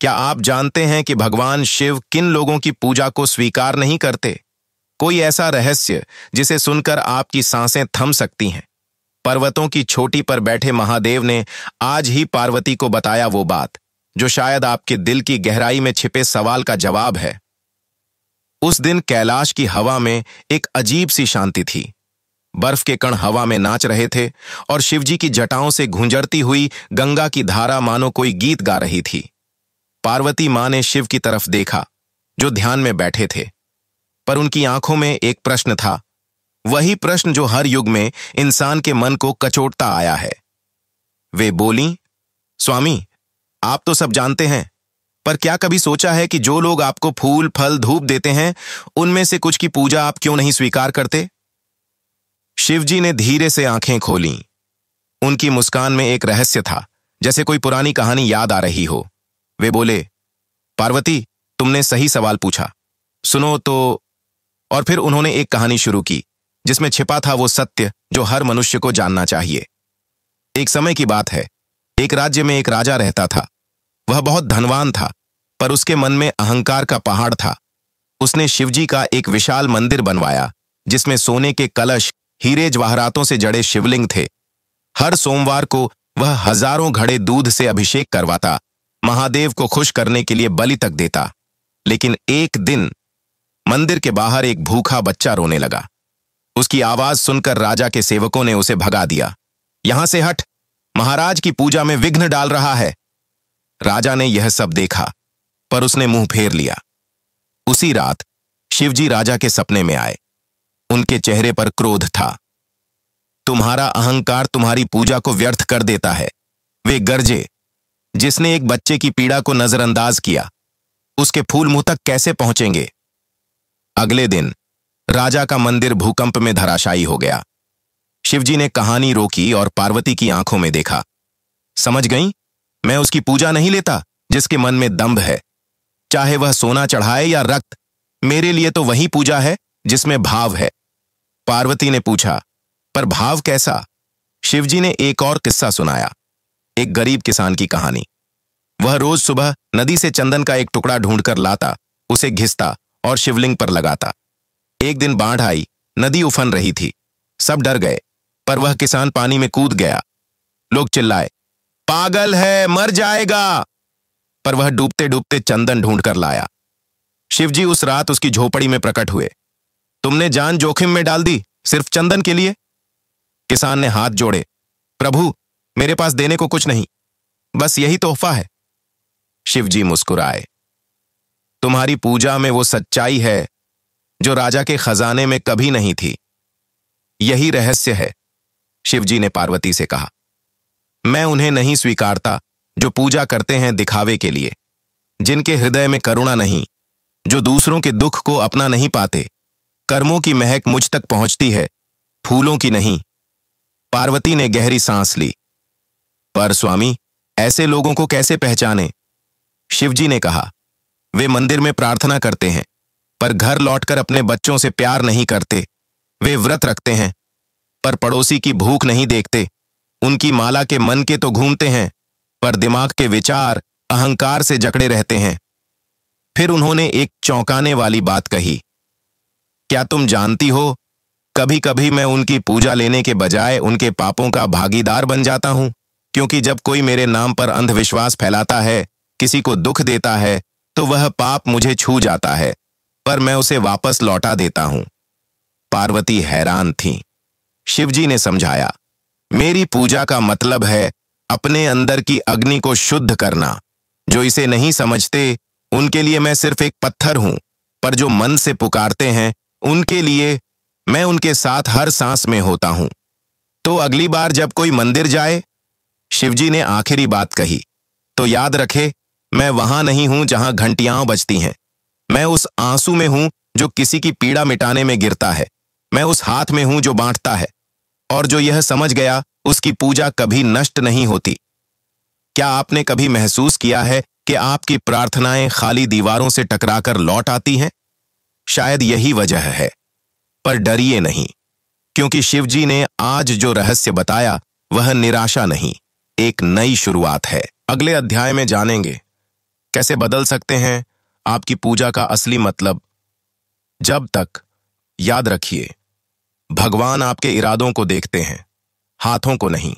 क्या आप जानते हैं कि भगवान शिव किन लोगों की पूजा को स्वीकार नहीं करते? कोई ऐसा रहस्य जिसे सुनकर आपकी सांसें थम सकती हैं। पर्वतों की चोटी पर बैठे महादेव ने आज ही पार्वती को बताया वो बात जो शायद आपके दिल की गहराई में छिपे सवाल का जवाब है। उस दिन कैलाश की हवा में एक अजीब सी शांति थी। बर्फ के कण हवा में नाच रहे थे और शिवजी की जटाओं से गूंजरती हुई गंगा की धारा मानो कोई गीत गा रही थी। पार्वती मां ने शिव की तरफ देखा जो ध्यान में बैठे थे, पर उनकी आंखों में एक प्रश्न था, वही प्रश्न जो हर युग में इंसान के मन को कचोटता आया है। वे बोलीं, स्वामी, आप तो सब जानते हैं, पर क्या कभी सोचा है कि जो लोग आपको फूल फल धूप देते हैं उनमें से कुछ की पूजा आप क्यों नहीं स्वीकार करते? शिवजी ने धीरे से आंखें खोलीं। उनकी मुस्कान में एक रहस्य था, जैसे कोई पुरानी कहानी याद आ रही हो। वे बोले, पार्वती, तुमने सही सवाल पूछा, सुनो तो। और फिर उन्होंने एक कहानी शुरू की जिसमें छिपा था वो सत्य जो हर मनुष्य को जानना चाहिए। एक समय की बात है, एक राज्य में एक राजा रहता था। वह बहुत धनवान था, पर उसके मन में अहंकार का पहाड़ था। उसने शिवजी का एक विशाल मंदिर बनवाया जिसमें सोने के कलश, हीरे जवाहरातों से जड़े शिवलिंग थे। हर सोमवार को वह हजारों घड़े दूध से अभिषेक करवाता, महादेव को खुश करने के लिए बलि तक देता। लेकिन एक दिन मंदिर के बाहर एक भूखा बच्चा रोने लगा। उसकी आवाज सुनकर राजा के सेवकों ने उसे भगा दिया। यहां से हट, महाराज की पूजा में विघ्न डाल रहा है। राजा ने यह सब देखा, पर उसने मुंह फेर लिया। उसी रात शिवजी राजा के सपने में आए। उनके चेहरे पर क्रोध था। तुम्हारा अहंकार तुम्हारी पूजा को व्यर्थ कर देता है, वे गरजे। जिसने एक बच्चे की पीड़ा को नजरअंदाज किया, उसके फूल मुंह तक कैसे पहुंचेंगे? अगले दिन राजा का मंदिर भूकंप में धराशायी हो गया। शिवजी ने कहानी रोकी और पार्वती की आंखों में देखा। समझ गई? मैं उसकी पूजा नहीं लेता जिसके मन में दंभ है। चाहे वह सोना चढ़ाए या रक्त, मेरे लिए तो वही पूजा है जिसमें भाव है। पार्वती ने पूछा, पर भाव कैसा? शिवजी ने एक और किस्सा सुनाया, एक गरीब किसान की कहानी। वह रोज सुबह नदी से चंदन का एक टुकड़ा ढूंढकर लाता, उसे घिसता और शिवलिंग पर लगाता। एक दिन बाढ़ आई, नदी उफन रही थी। सब डर गए, पर वह किसान पानी में कूद गया। लोग चिल्लाए, पागल है, मर जाएगा। पर वह डूबते डूबते चंदन ढूंढकर लाया। शिवजी उस रात उसकी झोपड़ी में प्रकट हुए। तुमने जान जोखिम में डाल दी सिर्फ चंदन के लिए? किसान ने हाथ जोड़े, प्रभु, मेरे पास देने को कुछ नहीं, बस यही तोहफा है। शिवजी मुस्कुराए, तुम्हारी पूजा में वो सच्चाई है जो राजा के खजाने में कभी नहीं थी। यही रहस्य है। शिवजी ने पार्वती से कहा, मैं उन्हें नहीं स्वीकारता जो पूजा करते हैं दिखावे के लिए, जिनके हृदय में करुणा नहीं, जो दूसरों के दुख को अपना नहीं पाते। कर्मों की महक मुझ तक पहुंचती है, फूलों की नहीं। पार्वती ने गहरी सांस ली। पर स्वामी, ऐसे लोगों को कैसे पहचाने? शिवजी ने कहा, वे मंदिर में प्रार्थना करते हैं, पर घर लौटकर अपने बच्चों से प्यार नहीं करते। वे व्रत रखते हैं, पर पड़ोसी की भूख नहीं देखते। उनकी माला के मन के तो घूमते हैं, पर दिमाग के विचार अहंकार से जकड़े रहते हैं। फिर उन्होंने एक चौंकाने वाली बात कही, क्या तुम जानती हो, कभी कभी मैं उनकी पूजा लेने के बजाय उनके पापों का भागीदार बन जाता हूं, क्योंकि जब कोई मेरे नाम पर अंधविश्वास फैलाता है, किसी को दुख देता है, तो वह पाप मुझे छू जाता है, पर मैं उसे वापस लौटा देता हूं। पार्वती हैरान थी। शिवजी ने समझाया, मेरी पूजा का मतलब है अपने अंदर की अग्नि को शुद्ध करना। जो इसे नहीं समझते उनके लिए मैं सिर्फ एक पत्थर हूं, पर जो मन से पुकारते हैं उनके लिए मैं उनके साथ हर सांस में होता हूं। तो अगली बार जब कोई मंदिर जाए, शिवजी ने आखिरी बात कही, तो याद रखे, मैं वहां नहीं हूं जहां घंटियां बजती हैं। मैं उस आंसू में हूं जो किसी की पीड़ा मिटाने में गिरता है। मैं उस हाथ में हूं जो बांटता है। और जो यह समझ गया उसकी पूजा कभी नष्ट नहीं होती। क्या आपने कभी महसूस किया है कि आपकी प्रार्थनाएं खाली दीवारों से टकराकर लौट आती हैं? शायद यही वजह है। पर डरिए नहीं, क्योंकि शिवजी ने आज जो रहस्य बताया वह निराशा नहीं, एक नई शुरुआत है। अगले अध्याय में जानेंगे कैसे बदल सकते हैं आपकी पूजा का असली मतलब? जब तक, याद रखिए, भगवान आपके इरादों को देखते हैं, हाथों को नहीं।